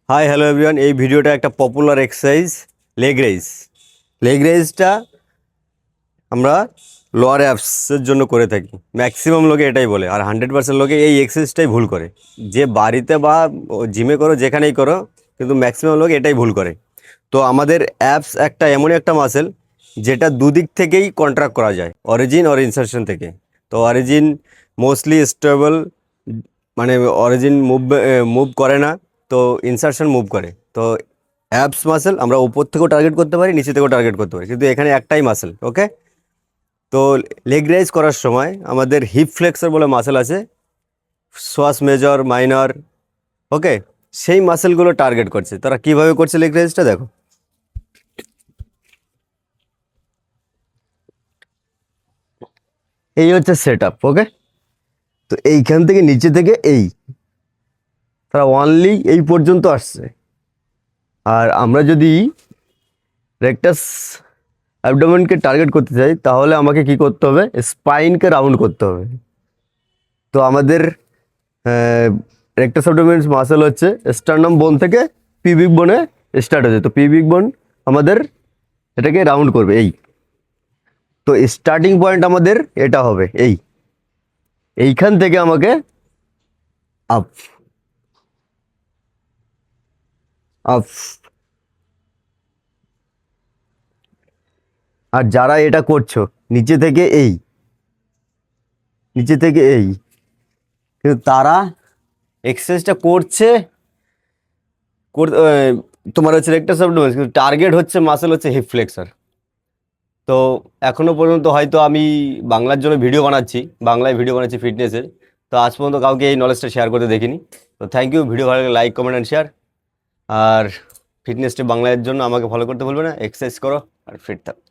Hi hello everyone, এই ভিডিওটা একটা পপুলার এক্সারসাইজ লেগ রেইজটা আমরা লোয়ার অ্যাপসের জন্য করে থাকি। ম্যাক্সিমাম লোকে এটাই বলে, আর 100% লোকে এই এক্সারসাইজটাই ভুল করে। যে বাড়িতে বা জিমে করো, যেখানেই করো, কিন্তু ম্যাক্সিমাম লোক এটাই ভুল করে। তো আমাদের অ্যাপস একটা এমনই একটা মাসেল যেটা দুদিক থেকেই কন্ট্রাক্ট করা যায়, অরিজিন আর ইনসারশন থেকে। তো অরিজিন মোস্টলি স্টেবল, মানে অরিজিন মুভ করে না, তো ইনসারশন মুভ করে। তো অ্যাপস মাসেল আমরা উপর থেকেও টার্গেট করতে পারি, নিচে থেকেও টার্গেট করতে পারি, কিন্তু এখানে একটাই মাসেল। ওকে, তো লেগ রাইজ করার সময় আমাদের হিপ ফ্লেক্সর বলে মাসেল আছে, সোয়াস মেজর, মাইনর। ওকে, সেই মাসেলগুলো টার্গেট করছে। তারা কিভাবে করছে লেগ রাইজটা দেখো। এই হচ্ছে সেট আপ। ওকে, তো এইখান থেকে নিচে থেকে তারা অনলি এই পর্যন্ত আসছে। আর আমরা যদি রেকটাস অ্যাবডোমেনকে টার্গেট করতে চাই, তাহলে আমাকে কি করতে হবে? স্পাইনকে রাউন্ড করতে হবে। তো আমাদের রেকটাস অ্যাবডোমেন মাসেল হচ্ছে স্টার্নাম বোন থেকে পিবিক বোনে স্টার্ট হচ্ছে। তো পিবিক বোন আমাদের এটাকে রাউন্ড করবে। তো স্টার্টিং পয়েন্ট আমাদের এটা হবে এইখান থেকে আমাকে আপ আপ। আর যারা এটা করছো নিচে থেকে নিচে থেকে কিন্তু তারা এক্সারসাইজটা করছে, তোমার হচ্ছে রেকটাস অ্যাবডোমেন, কিন্তু টার্গেট হচ্ছে মাসেল হচ্ছে হিপ ফ্লেক্সর। তো এখনো পর্যন্ত হয়তো আমি বাংলার জন্য ভিডিও বানাচ্ছি, বাংলায় ভিডিও বানাচ্ছি ফিটনেসের। তো আজ পর্যন্ত কাউকে এই নলেজটা শেয়ার করতে দেখিনি। তো থ্যাংক ইউ। ভিডিও ভালো লাগলে লাইক, কমেন্ট অ্যান্ড শেয়ার। আর ফিটনেসটি বাংলার জন্য আমাকে ফলো করতে ভুলবে না। এক্সারসাইজ করো আর ফিট থাকো।